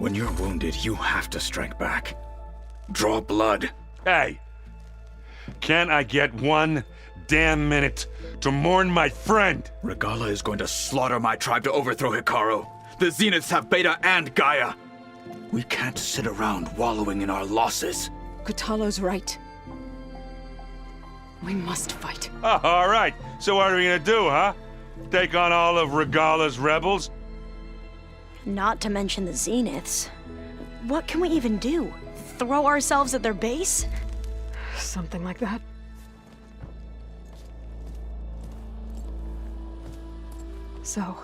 When you're wounded, you have to strike back. Draw blood. Hey! Can't I get one damn minute to mourn my friend? Regala is going to slaughter my tribe to overthrow Hikaru. The Zeniths have Beta and Gaia. We can't sit around wallowing in our losses. Kutalo's right. We must fight. Oh, all right. So what are we gonna do, huh? Take on all of Regala's rebels? Not to mention the Zeniths. What can we even do? Throw ourselves at their base? Something like that. So...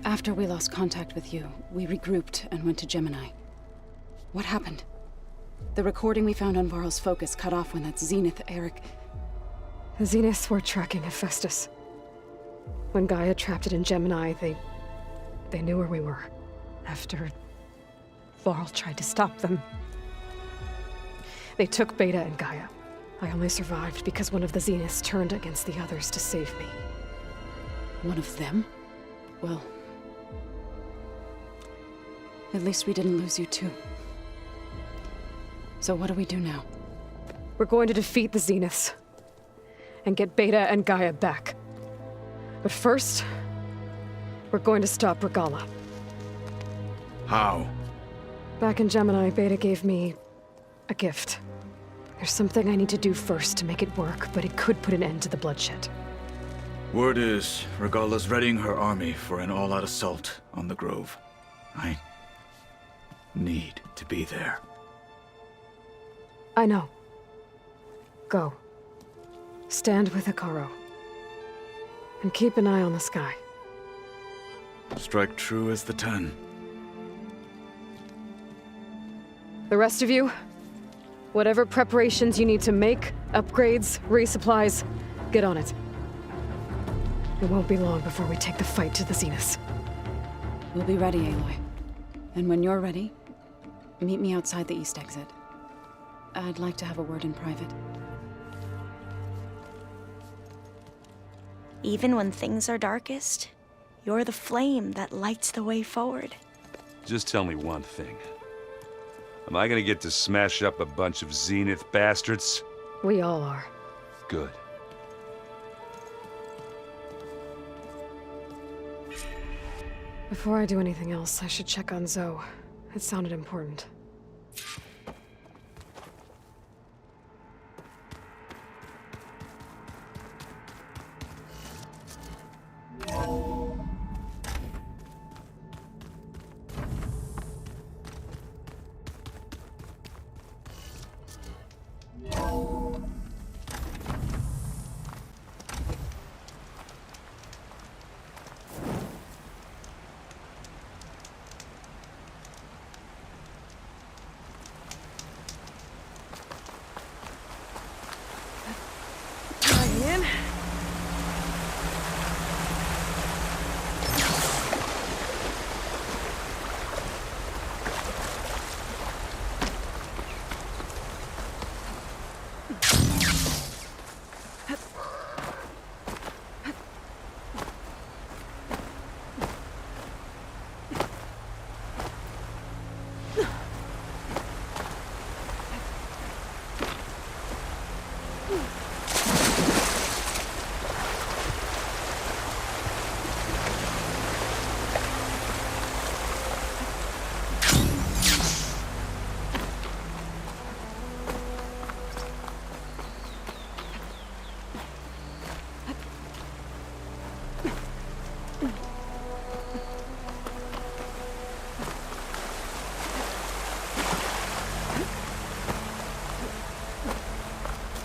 After we lost contact with you, we regrouped and went to Gemini. What happened? The recording we found on Varl's focus cut off when that Zenith Eric... The Zeniths were tracking Hephaestus. When Gaia trapped it in Gemini, they knew where we were. After Varl tried to stop them. They took Beta and Gaia. I only survived because one of the Zeniths turned against the others to save me. One of them? Well... at least we didn't lose you too. So what do we do now? We're going to defeat the Zeniths. And get Beta and Gaia back. But first... we're going to stop Regala. How? Back in Gemini, Beta gave me... a gift. There's something I need to do first to make it work, but it could put an end to the bloodshed. Word is, Regala's readying her army for an all-out assault on the Grove. I need to be there. I know. Go. Stand with Hikaru. And keep an eye on the sky. Strike true as the 10. The rest of you, whatever preparations you need to make, upgrades, resupplies, get on it. It won't be long before we take the fight to the Zeniths. We'll be ready, Aloy. And when you're ready, meet me outside the east exit. I'd like to have a word in private. Even when things are darkest, you're the flame that lights the way forward. Just tell me one thing. Am I gonna get to smash up a bunch of Zenith bastards? We all are. Good. Before I do anything else, I should check on Zoe. It sounded important.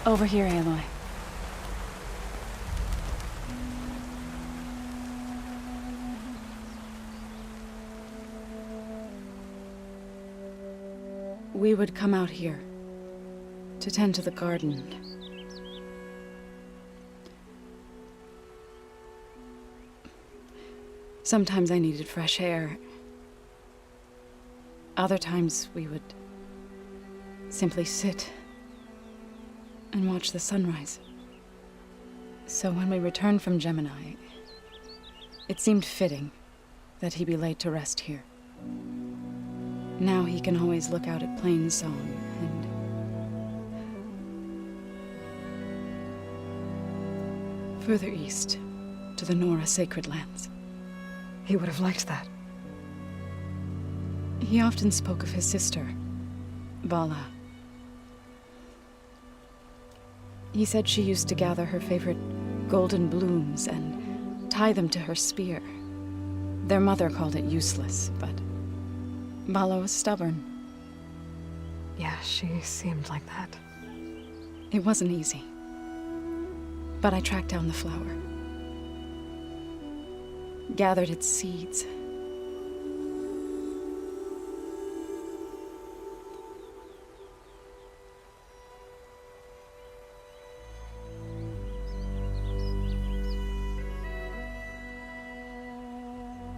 Over here, Aloy. We would come out here to tend to the garden. Sometimes I needed fresh air. Other times we would simply sit and watch the sunrise. So when we returned from Gemini, it seemed fitting that he be laid to rest here. Now he can always look out at Plainsong and further east to the Nora sacred lands. He would have liked that. He often spoke of his sister, Bala. He said she used to gather her favorite golden blooms and tie them to her spear. Their mother called it useless, but Bala was stubborn. Yeah, she seemed like that. It wasn't easy. But I tracked down the flower. Gathered its seeds.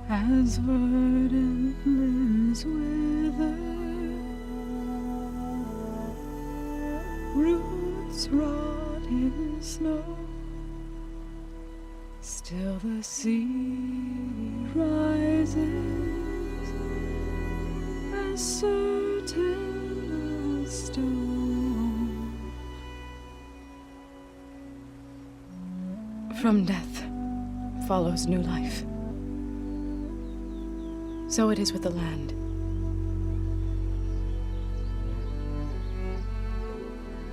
As verdant limbs wither, roots rot in snow, still the sea rises, as certain as stone. From death follows new life. So it is with the land.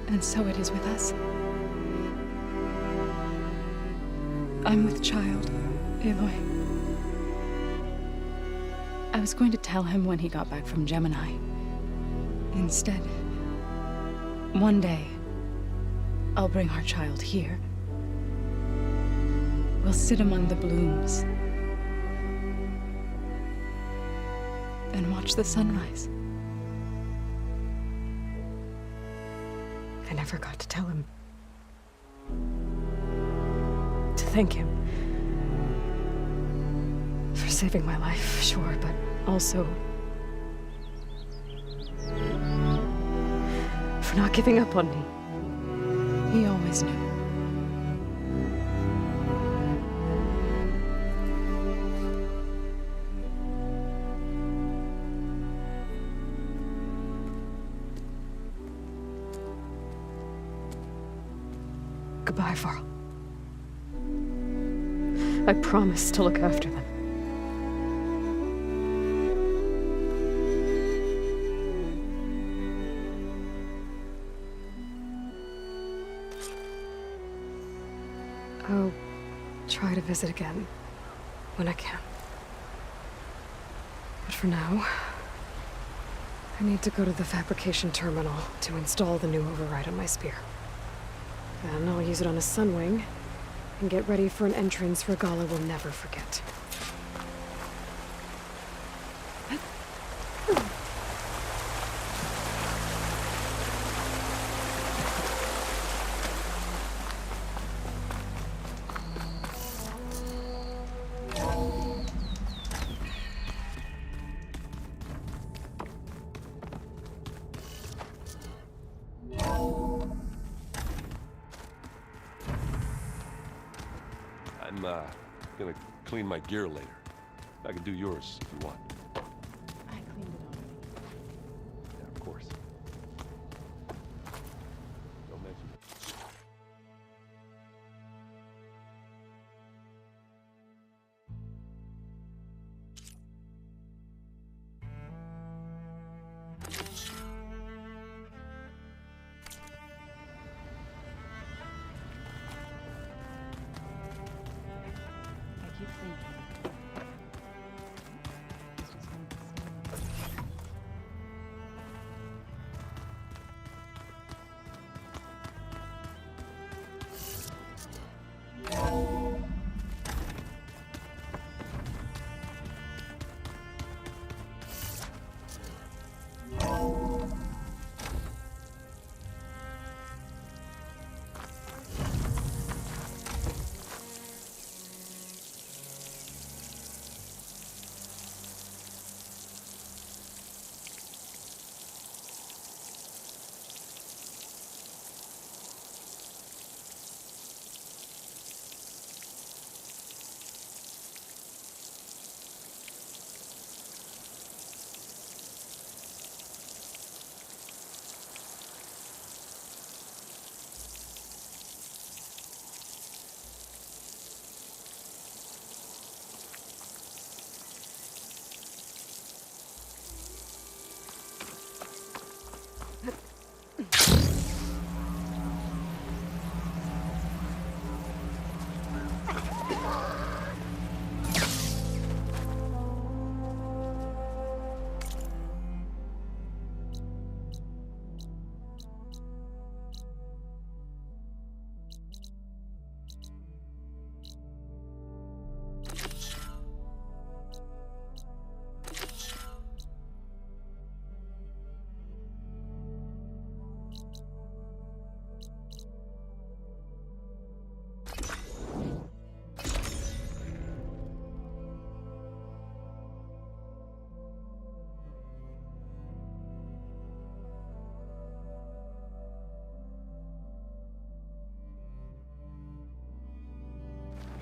And so it is with us. I'm with child, Aloy. I was going to tell him when he got back from Gemini. Instead, one day, I'll bring our child here. We'll sit among the blooms and watch the sunrise. I never got to tell him. To thank him. For saving my life, sure, but also for not giving up on me. He always knew. Goodbye, Varl. I promise to look after them. I'll try to visit again when I can. But for now, I need to go to the fabrication terminal to install the new override on my spear. Then I'll use it on a sunwing and get ready for an entrance Regala will never forget. I'm gonna clean my gear later. I can do yours if you want. I cleaned it already. Yeah, of course. Don't mention it. I keep thinking. Is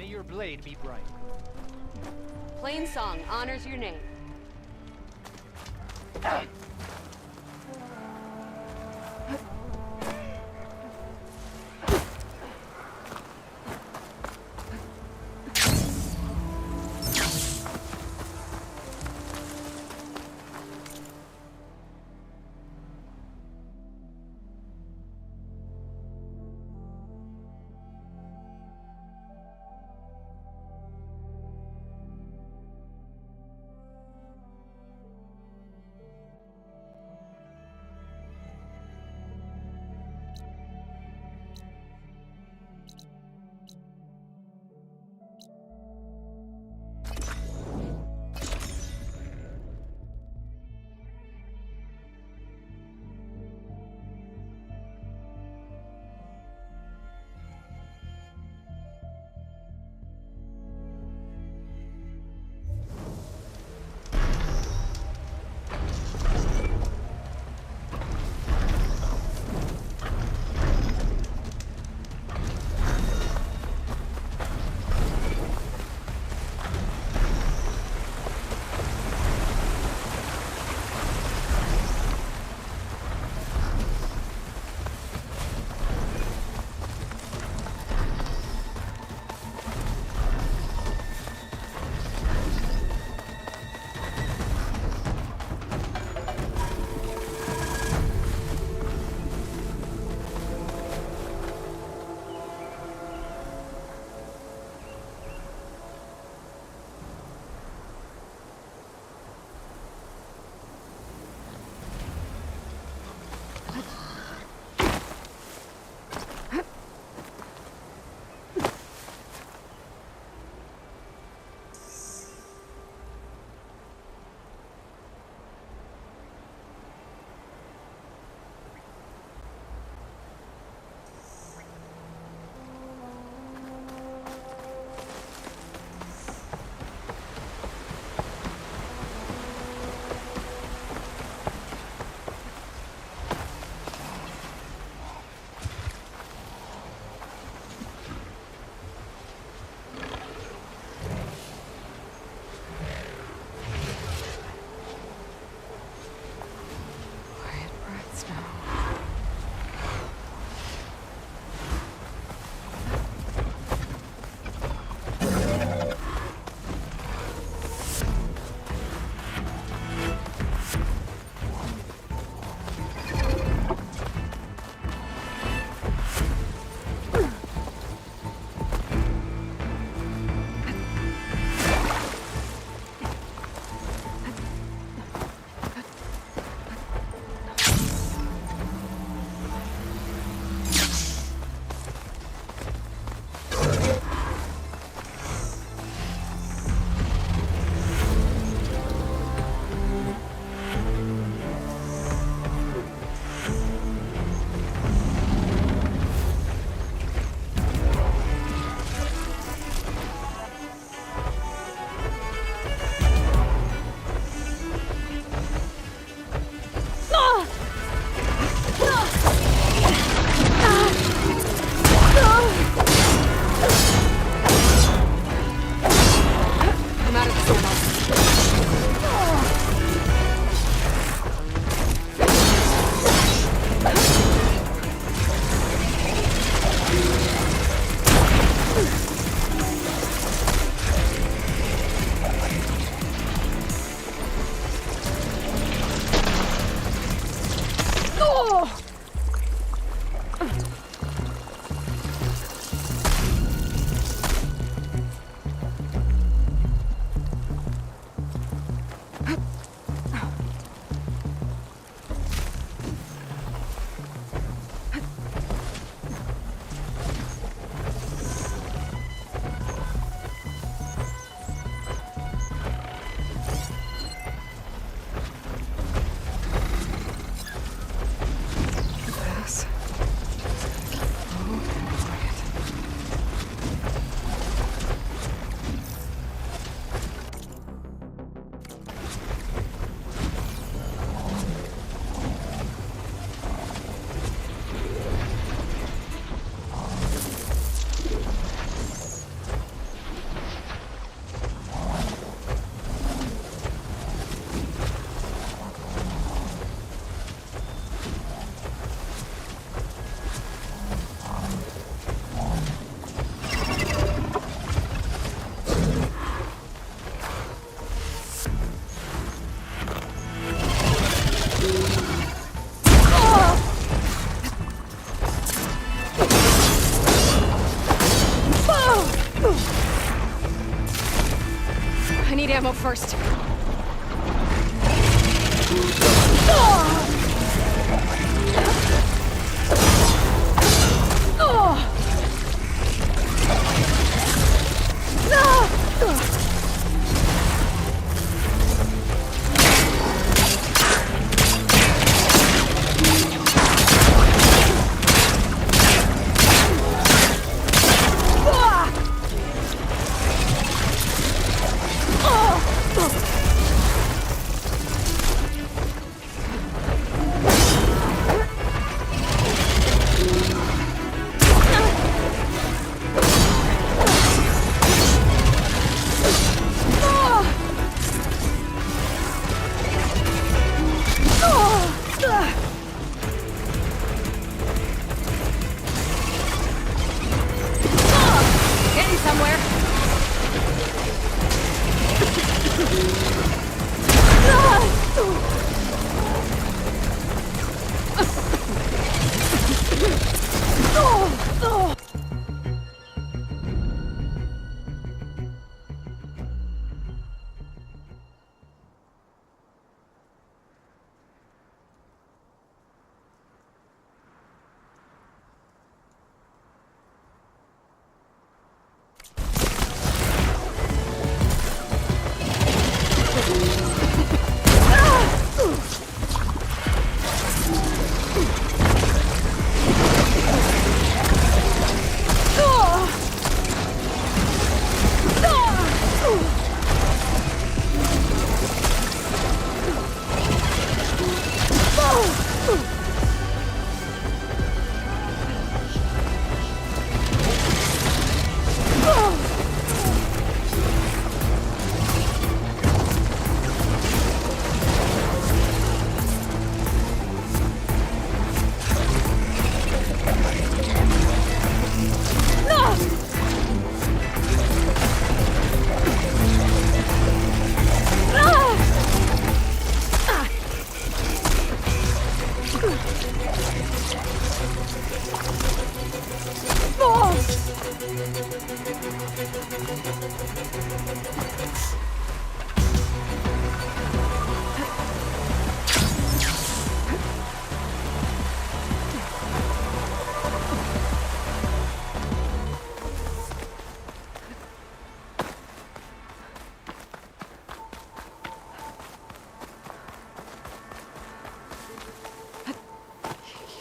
your blade be bright. Plain song honors your name. first. Getting somewhere.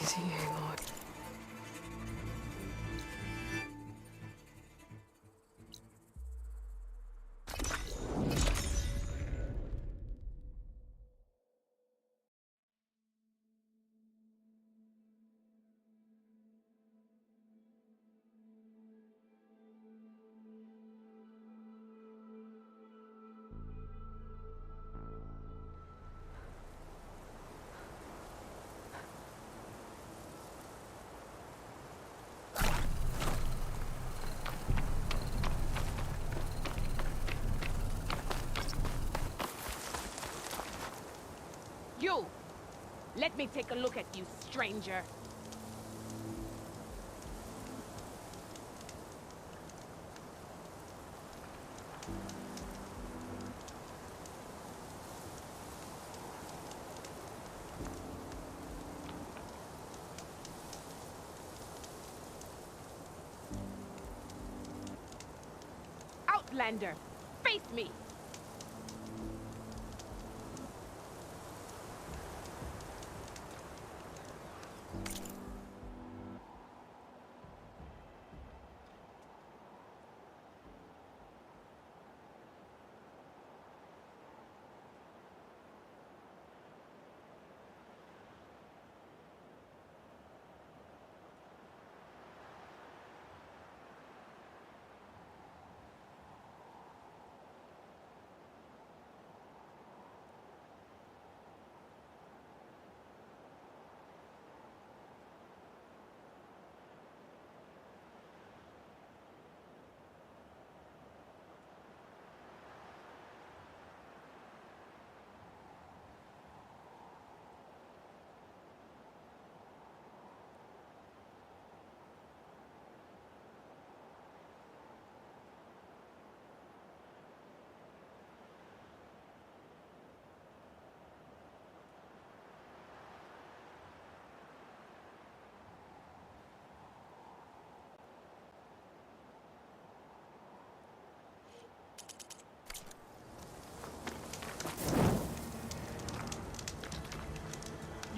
Easy, Aloy. You! Let me take a look at you, stranger. Outlander, face me!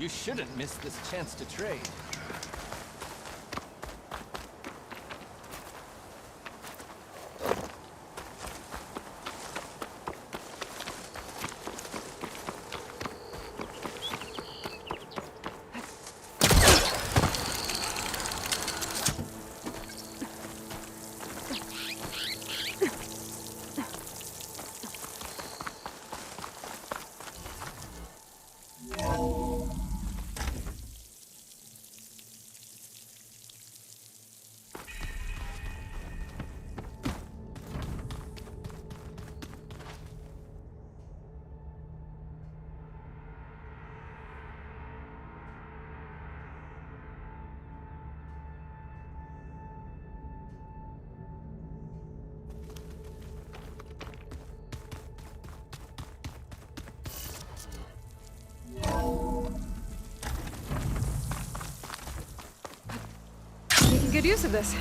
You shouldn't miss this chance to trade. Making good use of this.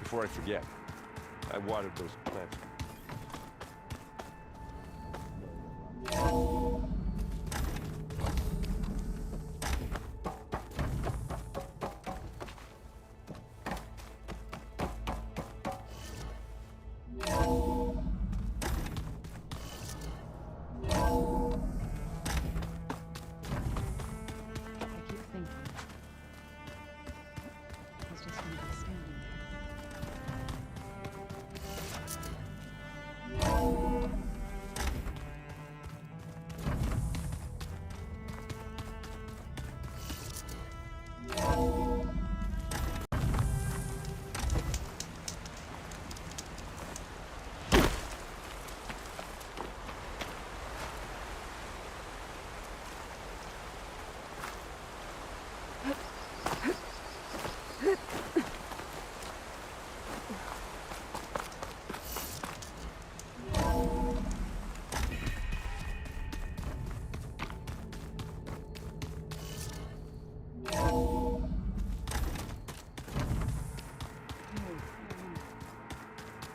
Before I forget, I watered those plants. I keep thinking he's just gonna be standing there.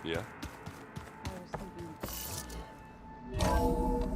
Yeah? I was thinking Oh,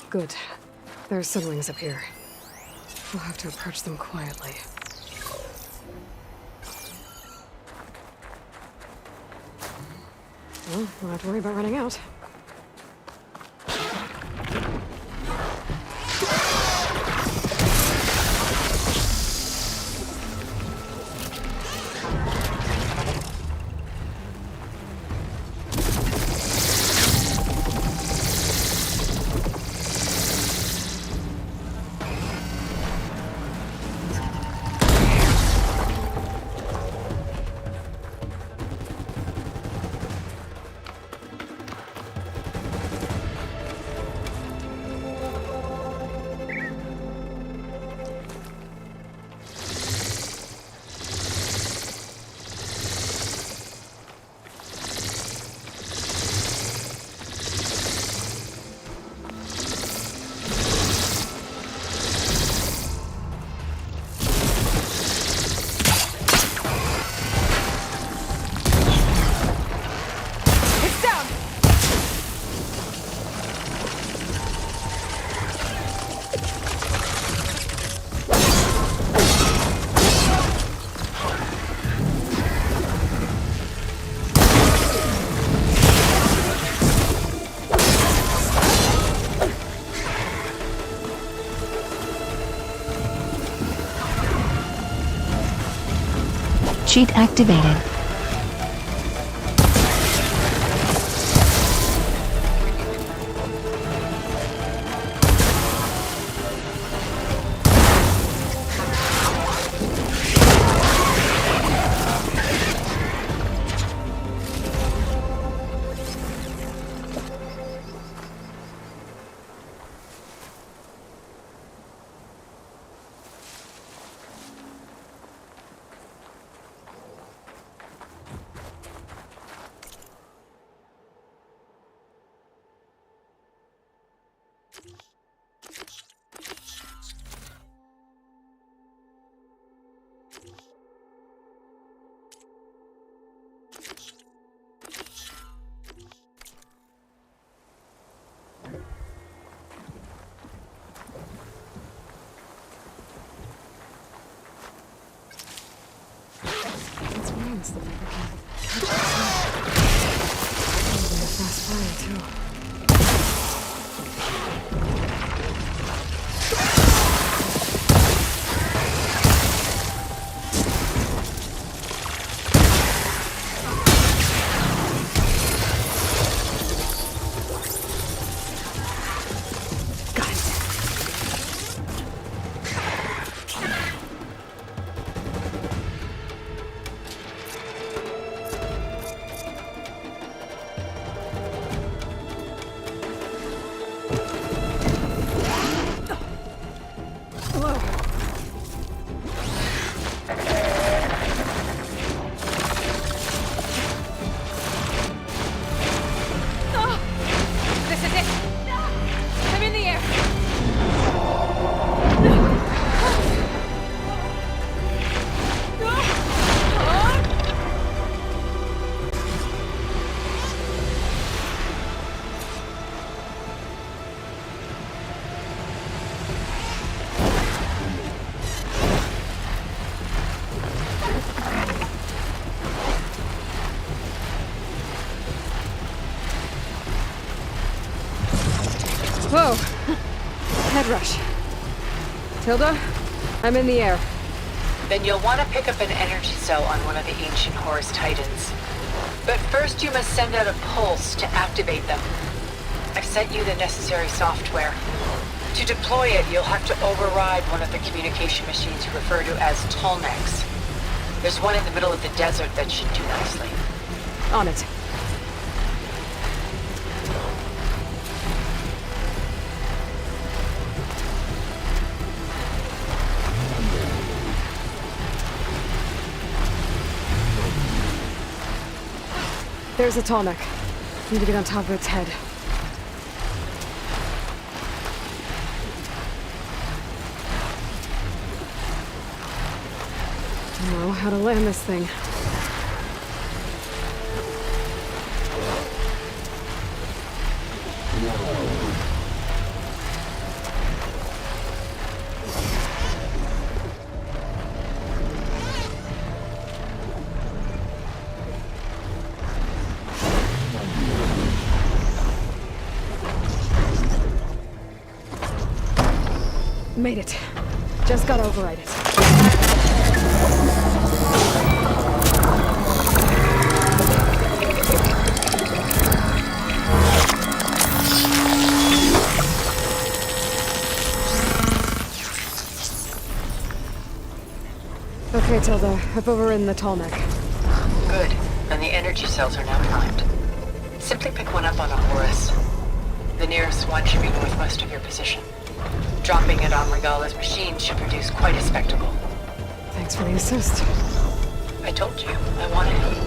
Good. There are sunwings up here. We'll have to approach them quietly. Well, we'll have to worry about running out. Cheat activated. It's wings that never can catch us. Moving a fast fire, too. Whoa! Head rush. Tilda, I'm in the air. Then you'll want to pick up an energy cell on one of the ancient Horus Titans. But first you must send out a pulse to activate them. I've sent you the necessary software. To deploy it, you'll have to override one of the communication machines referred to as Tolnecs. There's one in the middle of the desert that should do nicely. On it. There's a Tolnec. Need to get on top of its head. Know how to land this thing. Made it. Just gotta override it. Okay, Tilda. I've overridden the tall neck. Good. And the energy cells are now primed. Simply pick one up on a Horus. The nearest one should be northwest of your position. Dropping it on Regala's machine should produce quite a spectacle. Thanks for the assist. I told you, I want to help.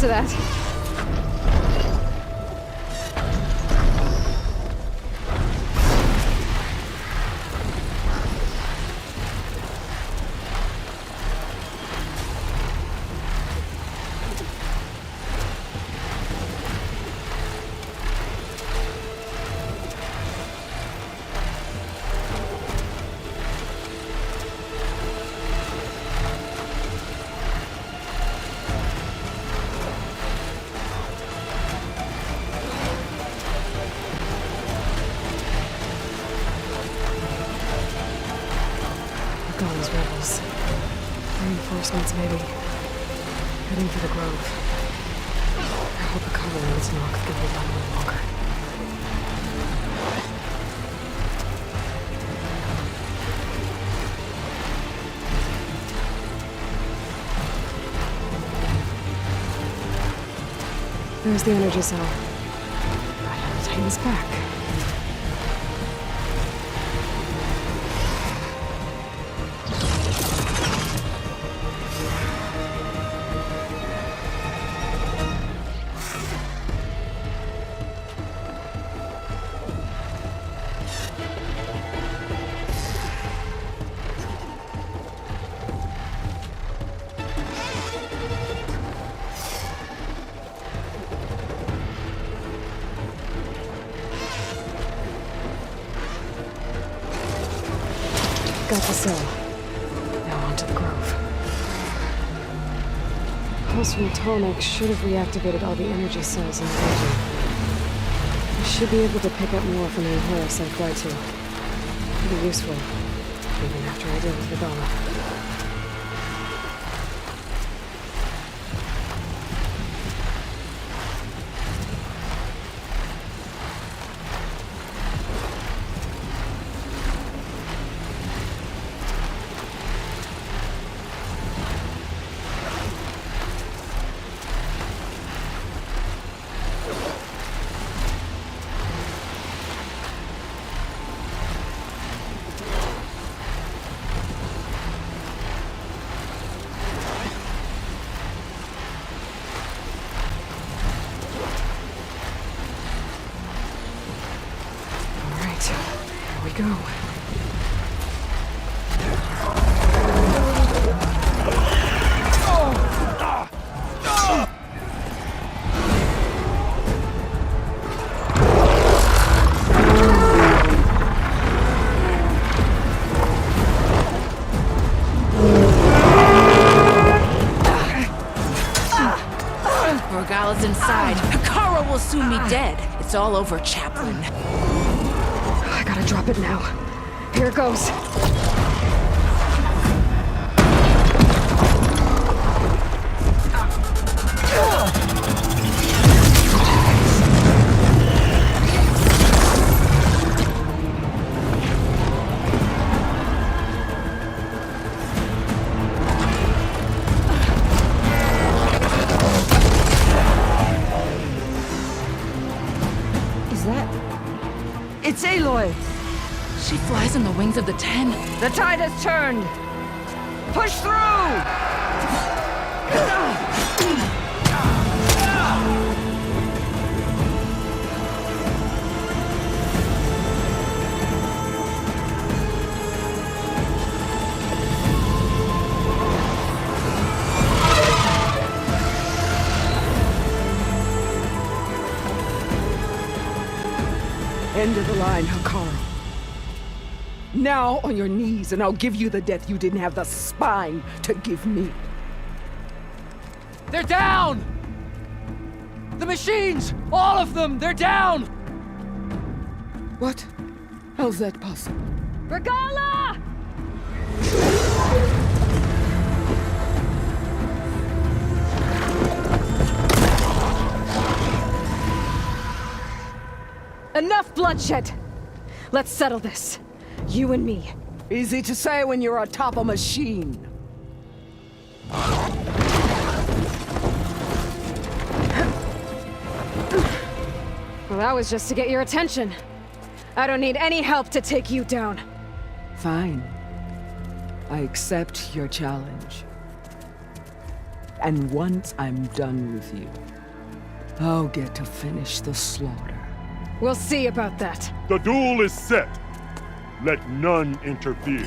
To that. Those rebels. Reinforcements, maybe. Heading for the grove. I hope the colony is not going to be done any longer. There's the energy cell. I have to take this back. Got the cell. Now onto the grove. Pulse from Tonic should have reactivated all the energy cells in the region. I should be able to pick up more from the Horus I fly to. It'll be useful, even after I deal with Regala. Here we go. soon be dead. It's all over, Chaplain. I gotta drop it now. Here it goes. It's Aloy! She flies on the wings of the 10. The tide has turned! Push through! End of the line, Hikaru. Now on your knees, and I'll give you the death you didn't have the spine to give me. They're down! The machines! All of them! They're down! What? How's that possible? Regala! Enough bloodshed! Let's settle this. You and me. Easy to say when you're atop a machine. Well, that was just to get your attention. I don't need any help to take you down. Fine. I accept your challenge. And once I'm done with you, I'll get to finish the slaughter. We'll see about that. The duel is set. Let none interfere.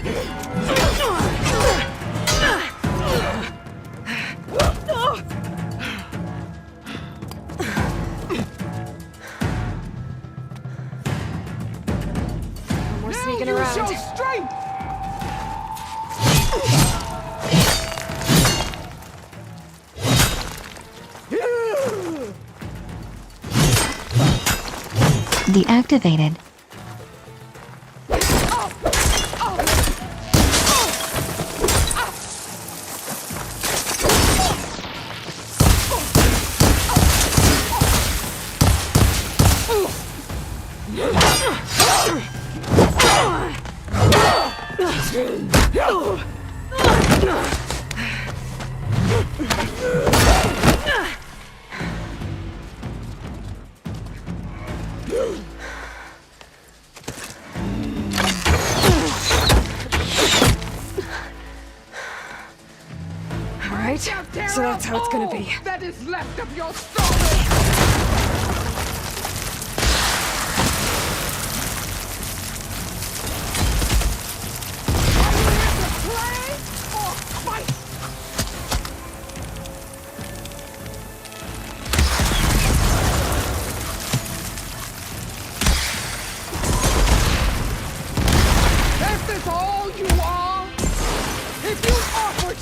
We're sneaking around. Show strength! Deactivated. Alright, so that's how it's gonna be. That is left of your story!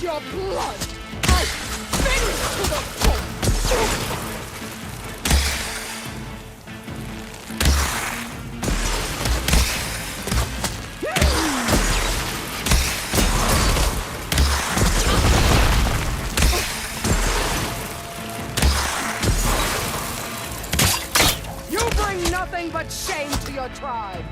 Your blood! I finish to the full! You bring nothing but shame to your tribe!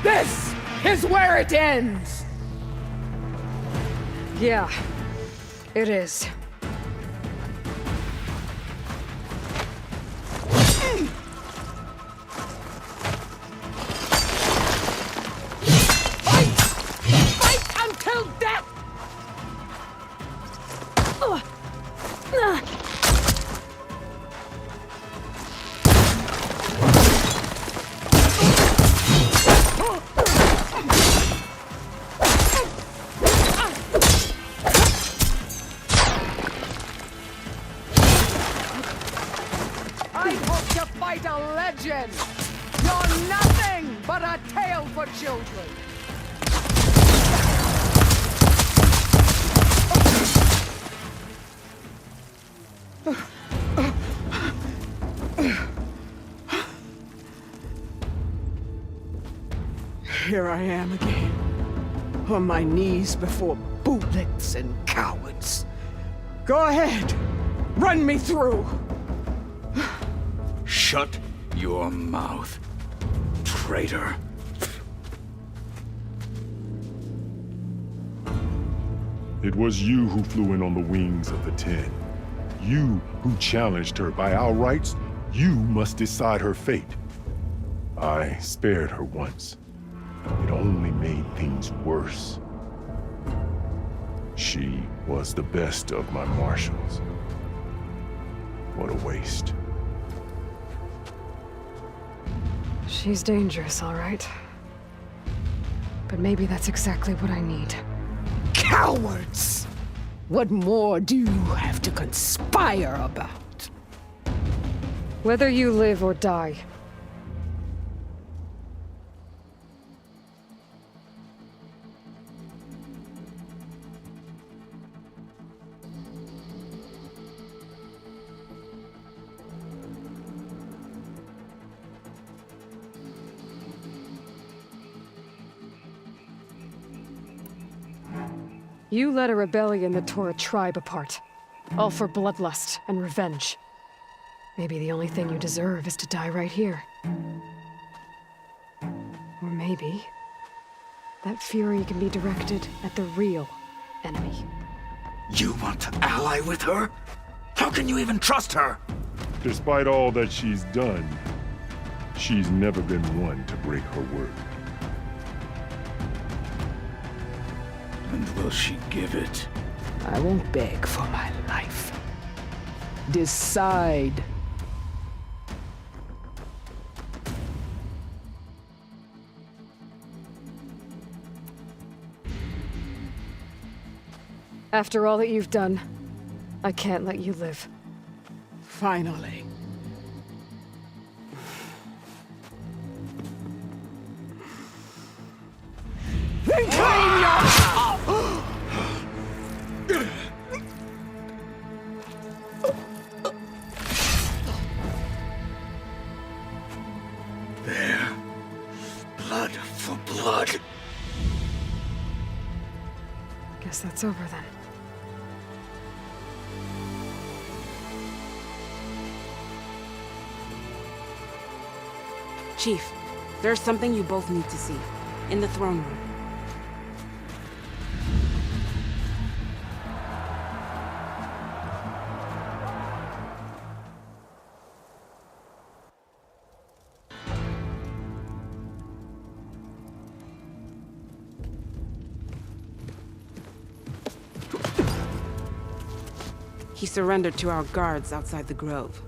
This is where it ends! Yeah, it is. Fight until death! to fight a legend! You're nothing but a tale for children! Here I am again, on my knees before bootlets and cowards. Go ahead, run me through. Shut your mouth, traitor. It was you who flew in on the wings of the 10. You who challenged her. By our rights, you must decide her fate. I spared her once. It only made things worse. She was the best of my marshals. What a waste. She's dangerous, all right. But maybe that's exactly what I need. Cowards! What more do you have to conspire about? Whether you live or die. You led a rebellion that tore a tribe apart. All for bloodlust and revenge. Maybe the only thing you deserve is to die right here. Or maybe that fury can be directed at the real enemy. You want to ally with her? How can you even trust her? Despite all that she's done, she's never been one to break her word. And will she give it? I won't beg for my life. Decide. After all that you've done, I can't let you live. Finally. Then claim your... There. Blood for blood. Guess that's over then. Chief, there's something you both need to see. In the throne room. He surrendered to our guards outside the grove.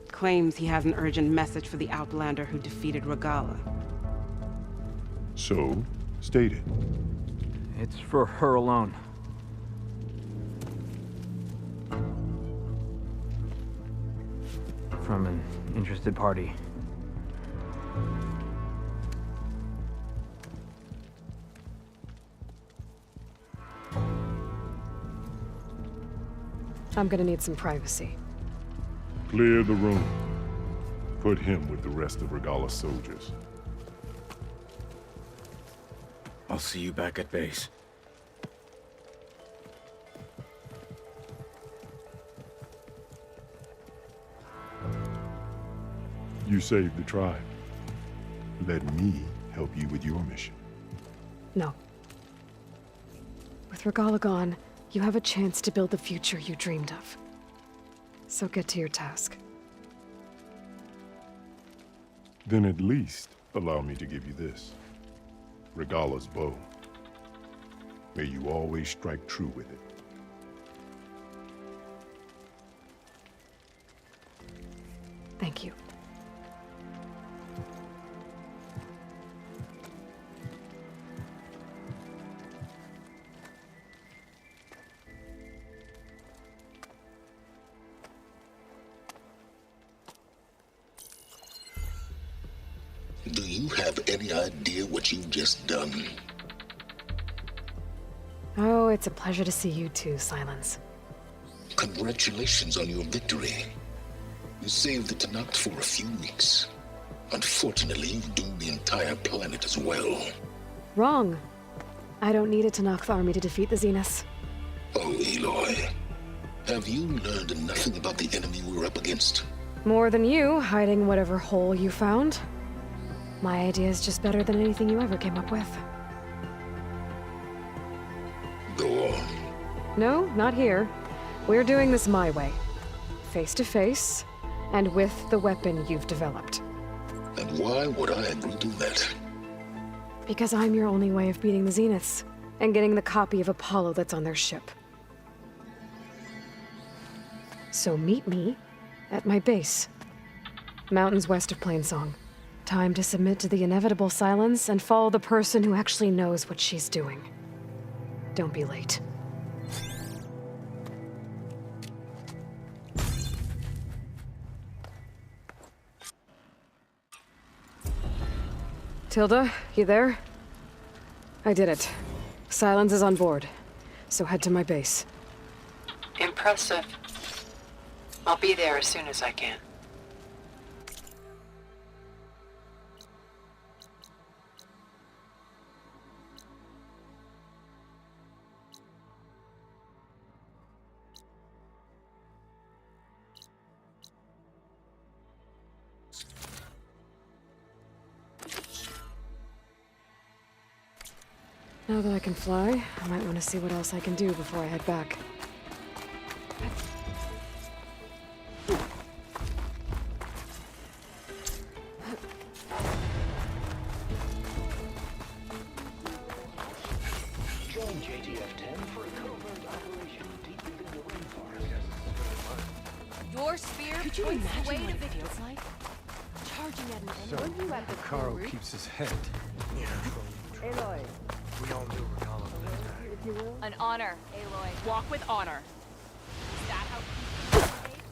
Claims he has an urgent message for the Outlander who defeated Regala. So, state it. It's for her alone. From an interested party. I'm gonna need some privacy. Clear the room. Put him with the rest of Regala's soldiers. I'll see you back at base. You saved the tribe. Let me help you with your mission. No. With Regala gone, you have a chance to build the future you dreamed of. So get to your task. Then at least allow me to give you this. Regala's bow. May you always strike true with it. Thank you. Do you have any idea what you've just done? Oh, it's a pleasure to see you too, Silence. Congratulations on your victory. You saved the Tanakh for a few weeks. Unfortunately, you've doomed the entire planet as well. Wrong. I don't need a Tanakh army to defeat the Zeniths. Oh, Aloy. Have you learned nothing about the enemy we're up against? More than you, hiding whatever hole you found. My idea is just better than anything you ever came up with. Go on. No, not here. We're doing this my way. Face to face, and with the weapon you've developed. And why would I agree to that? Because I'm your only way of beating the Zeniths, and getting the copy of Apollo that's on their ship. So meet me at my base. Mountains west of Plainsong. Time to submit to the inevitable silence and follow the person who actually knows what she's doing. Don't be late. Tilda, you there? I did it. Silence is on board, so head to my base. Impressive. I'll be there as soon as I can. Now that I can fly, I might want to see what else I can do before I head back. Join JTF-10 for a covert operation deep within the rainforest. Your spear Could you points the imagine way what to it victory. feels like? Charging at an So, enemy. You have the Carl courage. keeps his head. Yeah. Aloy, We all knew Regalo lived there. if you will. An honor, Aloy. Walk with honor. Is that how people behave?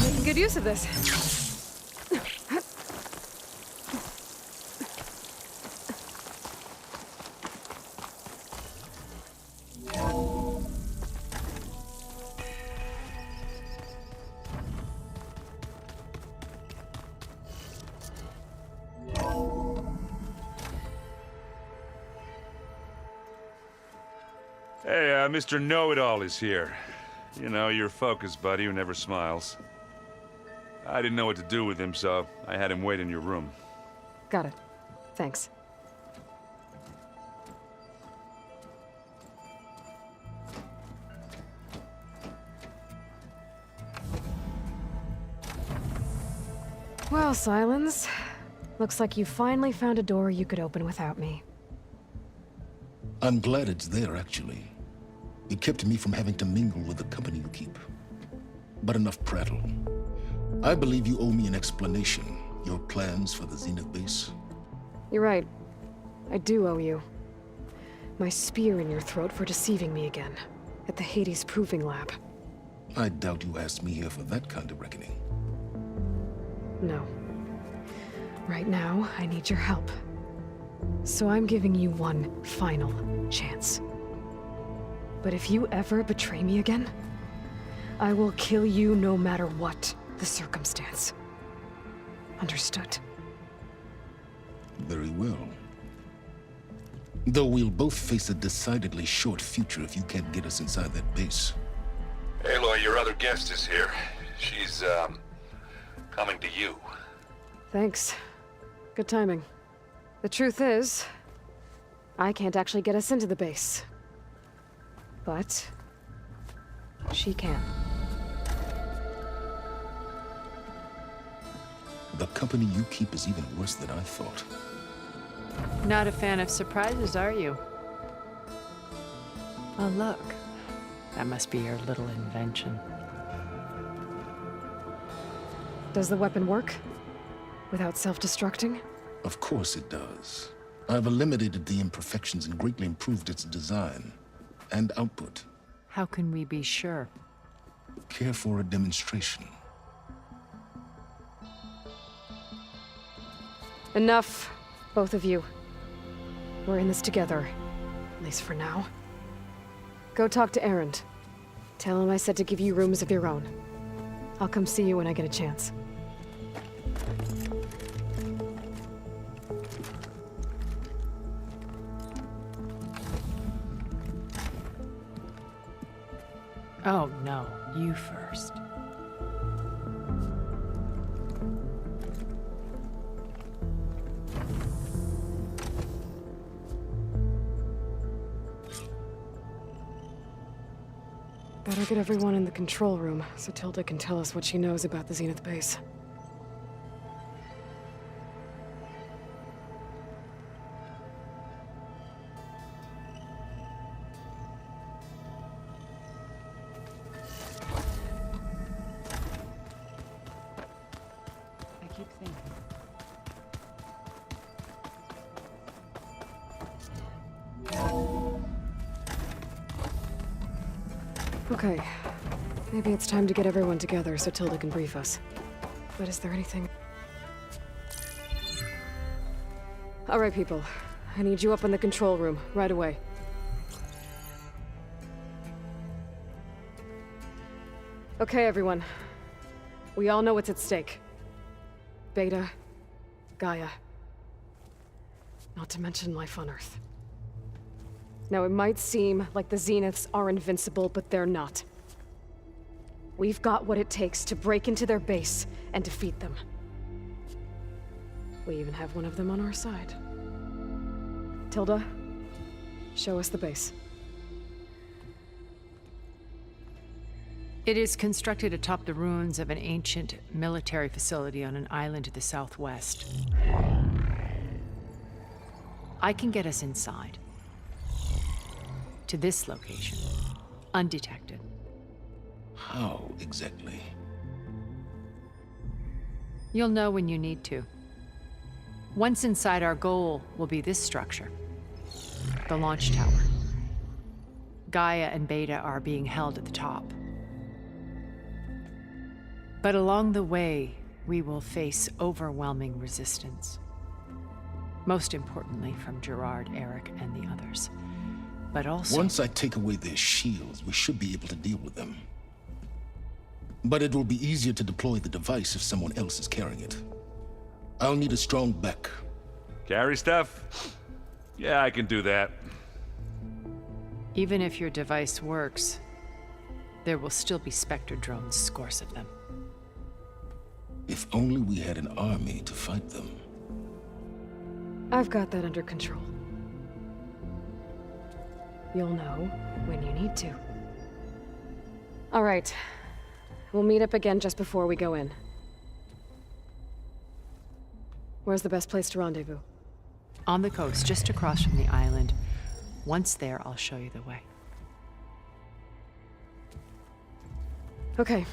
Making good use of this. Hey, Mr. Know-It-All is here. You know, your focus buddy who never smiles. I didn't know what to do with him, so I had him wait in your room. Got it. Thanks. Well, Silence. Looks like you finally found a door you could open without me. I'm glad it's there, actually. It kept me from having to mingle with the company you keep. But enough prattle. I believe you owe me an explanation. Your plans for the Zenith base? You're right. I do owe you. My spear in your throat for deceiving me again. At the Hades Proving Lab. I doubt you asked me here for that kind of reckoning. No. Right now, I need your help. So I'm giving you one final chance. But if you ever betray me again, I will kill you no matter what the circumstance. Understood? Very well. Though we'll both face a decidedly short future if you can't get us inside that base. Aloy, your other guest is here. She's, coming to you. Thanks. Good timing. The truth is, I can't actually get us into the base. But she can. The company you keep is even worse than I thought. Not a fan of surprises, are you? Oh, look. That must be your little invention. Does the weapon work? Without self-destructing? Of course it does. I've eliminated the imperfections and greatly improved its design and output. How can we be sure? Care for a demonstration? Enough, both of you. We're in this together, at least for now. Go talk to Erend. Tell him I said to give you rooms of your own. I'll come see you when I get a chance. Oh, no. You first. Better get everyone in the control room so Tilda can tell us what she knows about the Zenith base. I keep thinking. Okay. Maybe it's time to get everyone together so Tilda can brief us. But is there anything... All right, people. I need you up in the control room, right away. Okay, everyone. We all know what's at stake. Beta, Gaia. Not to mention life on Earth. Now, it might seem like the Zeniths are invincible, but they're not. We've got what it takes to break into their base and defeat them. We even have one of them on our side. Tilda, show us the base. It is constructed atop the ruins of an ancient military facility on an island to the southwest. I can get us inside. To this location, undetected. How exactly? You'll know when you need to. Once inside, our goal will be this structure, the launch tower. Gaia and Beta are being held at the top. But along the way, we will face overwhelming resistance. Most importantly, from Gerard, Eric, and the others. But also... Once I take away their shields, we should be able to deal with them. But it will be easier to deploy the device if someone else is carrying it. I'll need a strong back. Carry stuff? Yeah, I can do that. Even if your device works, there will still be Spectre drones, scores of them. If only we had an army to fight them. I've got that under control. You'll know when you need to. All right. We'll meet up again just before we go in. Where's the best place to rendezvous? On the coast, just across from the island. Once there, I'll show you the way. Okay.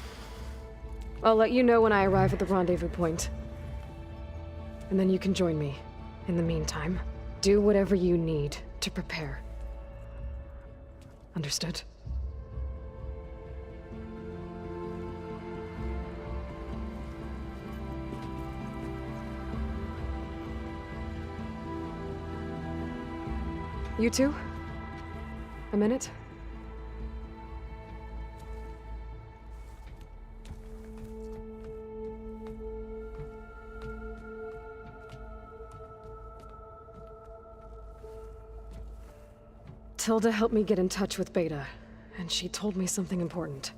I'll let you know when I arrive at the rendezvous point. And then you can join me. In the meantime, do whatever you need to prepare. Understood? You two? A minute? Tilda helped me get in touch with Beta, and she told me something important.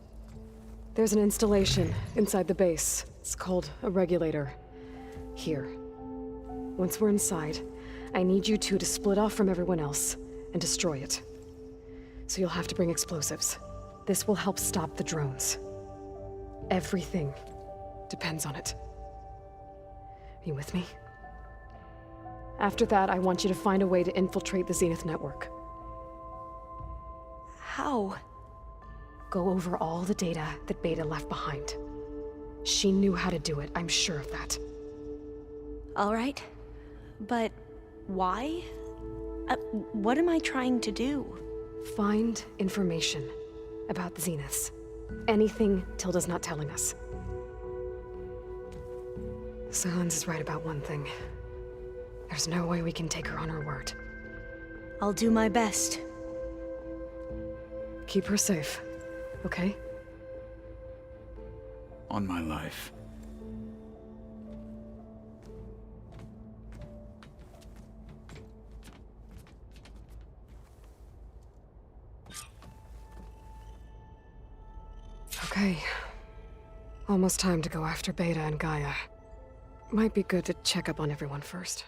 There's an installation inside the base. It's called a regulator. Here. Once we're inside, I need you two to split off from everyone else and destroy it. So you'll have to bring explosives. This will help stop the drones. Everything depends on it. Are you with me? After that, I want you to find a way to infiltrate the Zenith network. How? Go over all the data that Beta left behind. She knew how to do it, I'm sure of that. All right. But why? What am I trying to do? Find information about the Zeniths. Anything Tilda's not telling us. Silence is right about one thing. There's no way we can take her on her word. I'll do my best. Keep her safe, okay? On my life. Okay. Almost time to go after Beta and Gaia. Might be good to check up on everyone first.